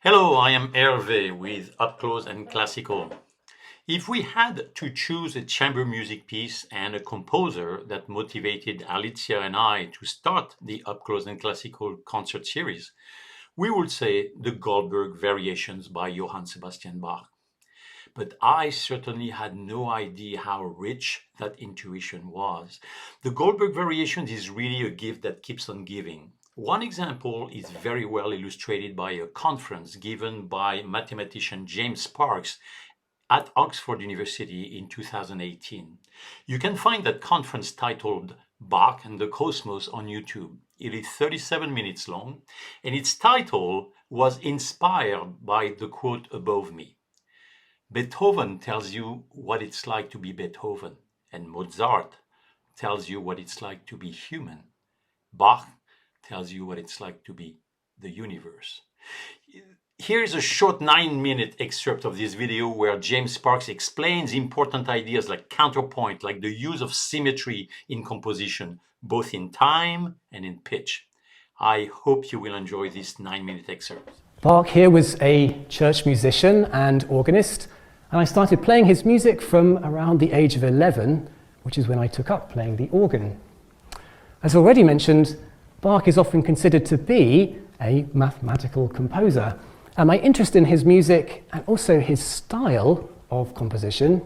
Hello, I am Hervé with Up Close and Classical. If we had to choose a chamber music piece and a composer that motivated Alicia and I to start the Up Close and Classical concert series, we would say the Goldberg Variations by Johann Sebastian Bach. But I certainly had no idea how rich that intuition was. The Goldberg Variations is really a gift that keeps on giving. One example is very well illustrated by a conference given by mathematician James Sparks at Oxford University in 2018. You can find that conference titled Bach and the Cosmos on YouTube. It is 37 minutes long, and its title was inspired by the quote above me. Beethoven tells you what it's like to be Beethoven, and Mozart tells you what it's like to be human. Bach tells you what it's like to be the universe. Here is a short 9-minute excerpt of this video where James Sparks explains important ideas like counterpoint, like the use of symmetry in composition, both in time and in pitch. I hope you will enjoy this 9-minute excerpt. Bach here was a church musician and organist, and I started playing his music from around the age of 11, which is when I took up playing the organ. As already mentioned, Bach is often considered to be a mathematical composer, and my interest in his music and also his style of composition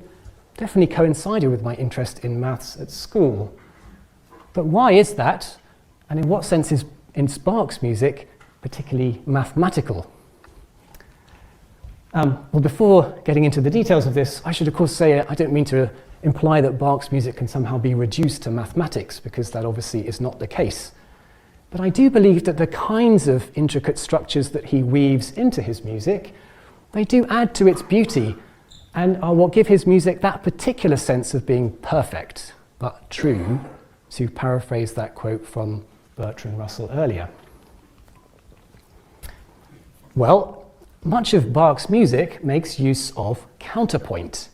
definitely coincided with my interest in maths at school. But why is that, and in what sense is Bach's music particularly mathematical? Well, before getting into the details of this, I should of course say I don't mean to imply that Bach's music can somehow be reduced to mathematics, because that obviously is not the case. But I do believe that the kinds of intricate structures that he weaves into his music, they do add to its beauty and are what give his music that particular sense of being perfect, but true, to paraphrase that quote from Bertrand Russell earlier. Well, much of Bach's music makes use of counterpoint,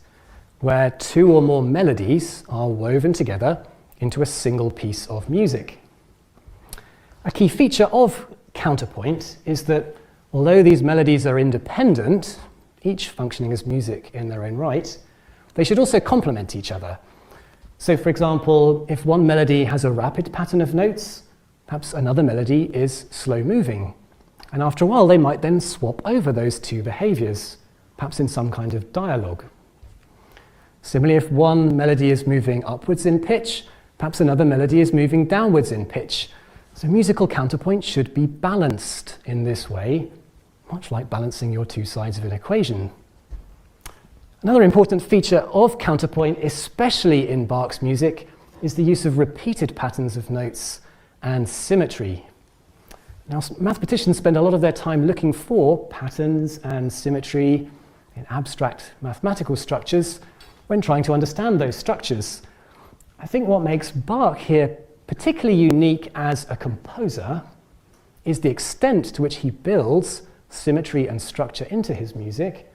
where two or more melodies are woven together into a single piece of music. A key feature of counterpoint is that although these melodies are independent, each functioning as music in their own right, they should also complement each other. So, for example, if one melody has a rapid pattern of notes, perhaps another melody is slow moving. And after a while, they might then swap over those two behaviors, perhaps in some kind of dialogue. Similarly, if one melody is moving upwards in pitch, perhaps another melody is moving downwards in pitch. So musical counterpoint should be balanced in this way, much like balancing your two sides of an equation. Another important feature of counterpoint, especially in Bach's music, is the use of repeated patterns of notes and symmetry. Now, mathematicians spend a lot of their time looking for patterns and symmetry in abstract mathematical structures when trying to understand those structures. I think what makes Bach here particularly unique as a composer is the extent to which he builds symmetry and structure into his music,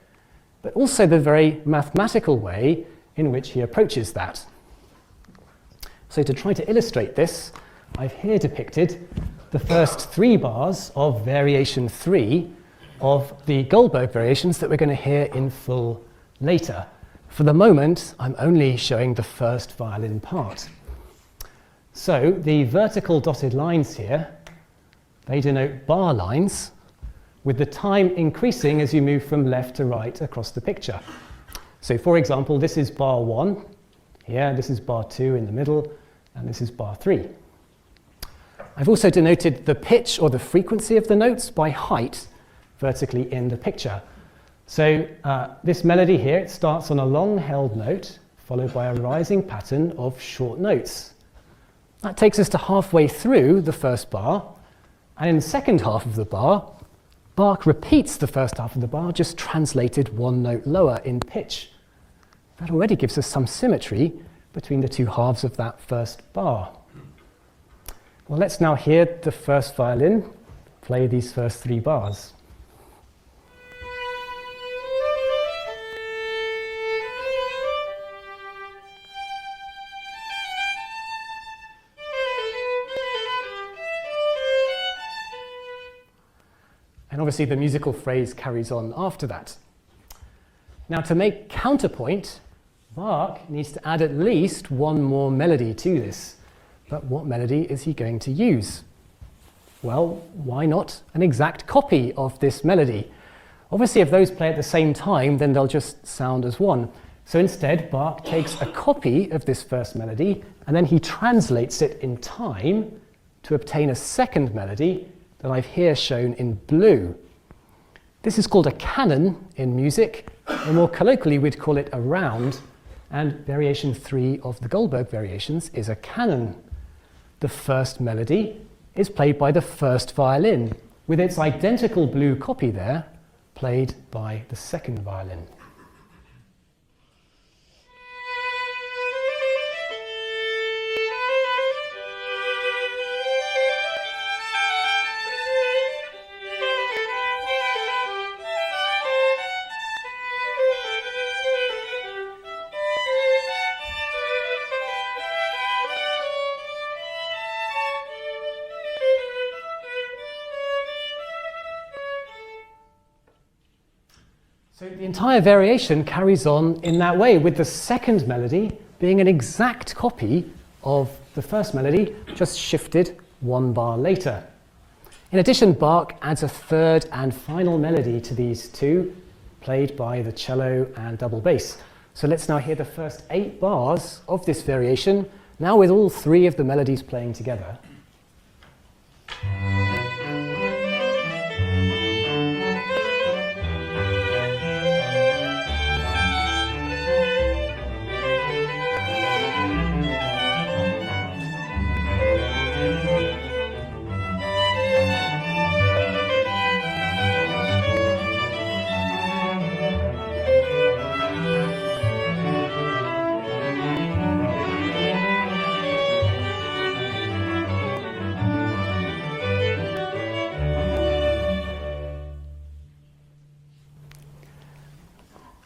but also the very mathematical way in which he approaches that. So to try to illustrate this, I've here depicted the first 3 bars of Variation 3 of the Goldberg Variations that we're going to hear in full later. For the moment, I'm only showing the first violin part. So the vertical dotted lines here, they denote bar lines, with the time increasing as you move from left to right across the picture. So for example, this is bar 1, here, this is bar 2 in the middle, and this is bar 3. I've also denoted the pitch or the frequency of the notes by height vertically in the picture. So this melody here, it starts on a long held note followed by a rising pattern of short notes. That takes us to halfway through the first bar, and in the second half of the bar, Bach repeats the first half of the bar, just translated one note lower in pitch. That already gives us some symmetry between the two halves of that first bar. Well, let's now hear the first violin play these first 3 bars. And obviously the musical phrase carries on after that. Now to make counterpoint, Bach needs to add at least one more melody to this. But what melody is he going to use? Well, why not an exact copy of this melody? Obviously, if those play at the same time, then they'll just sound as one. So instead, Bach takes a copy of this first melody, and then he translates it in time to obtain a second melody that I've here shown in blue. This is called a canon in music, or more colloquially, we'd call it a round, and variation 3 of the Goldberg variations is a canon. The first melody is played by the first violin, with its identical blue copy there, played by the second violin. So the entire variation carries on in that way, with the second melody being an exact copy of the first melody, just shifted one bar later. In addition, Bach adds a third and final melody to these two, played by the cello and double bass. So let's now hear the first 8 bars of this variation, now with all 3 of the melodies playing together.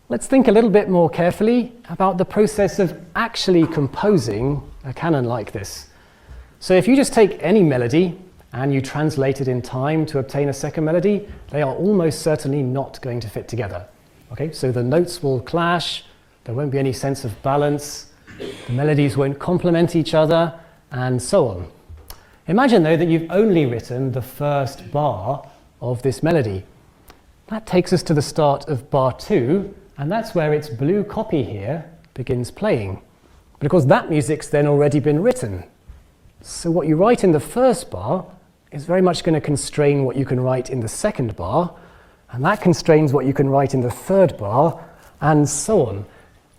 Let's think a little bit more carefully about the process of actually composing a canon like this. So if you just take any melody and you translate it in time to obtain a second melody, they are almost certainly not going to fit together. Okay, so the notes will clash, there won't be any sense of balance, the melodies won't complement each other, and so on. Imagine though that you've only written the first bar of this melody. That takes us to the start of bar 2, and that's where its blue copy here begins playing. But of course that music's then already been written. So what you write in the first bar is very much going to constrain what you can write in the second bar, and that constrains what you can write in the third bar, and so on.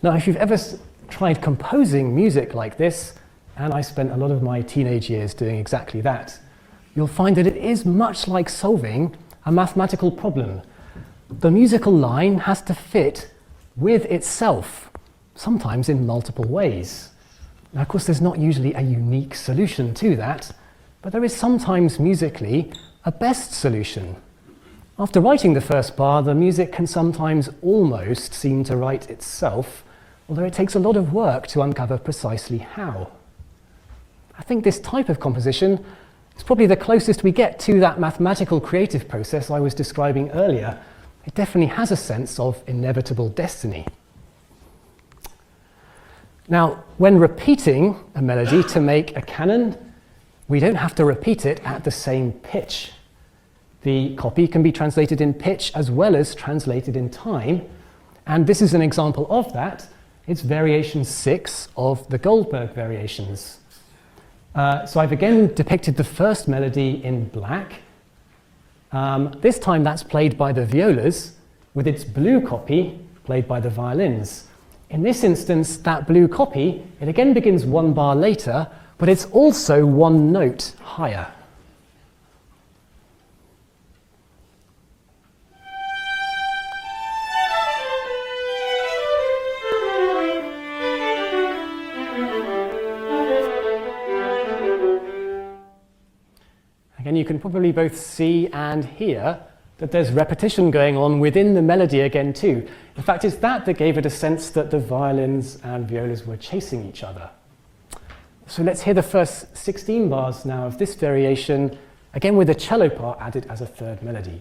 Now if you've ever tried composing music like this, and I spent a lot of my teenage years doing exactly that, you'll find that it is much like solving a mathematical problem. The musical line has to fit with itself, sometimes in multiple ways. Now, of course, there's not usually a unique solution to that, but there is sometimes musically a best solution. After writing the first bar, the music can sometimes almost seem to write itself, although it takes a lot of work to uncover precisely how. I think this type of composition is probably the closest we get to that mathematical creative process I was describing earlier. It definitely has a sense of inevitable destiny. Now, when repeating a melody to make a canon, we don't have to repeat it at the same pitch. The copy can be translated in pitch as well as translated in time, and this is an example of that. It's variation 6 of the Goldberg variations. So I've again depicted the first melody in black. This time that's played by the violas, with its blue copy played by the violins. In this instance, that blue copy, it again begins one bar later, but it's also one note higher. Again, you can probably both see and hear that there's repetition going on within the melody again too. In fact, it's that gave it a sense that the violins and violas were chasing each other. So let's hear the first 16 bars now of this variation, again with the cello part added as a third melody.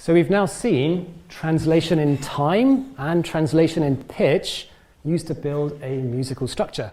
So we've now seen translation in time and translation in pitch used to build a musical structure.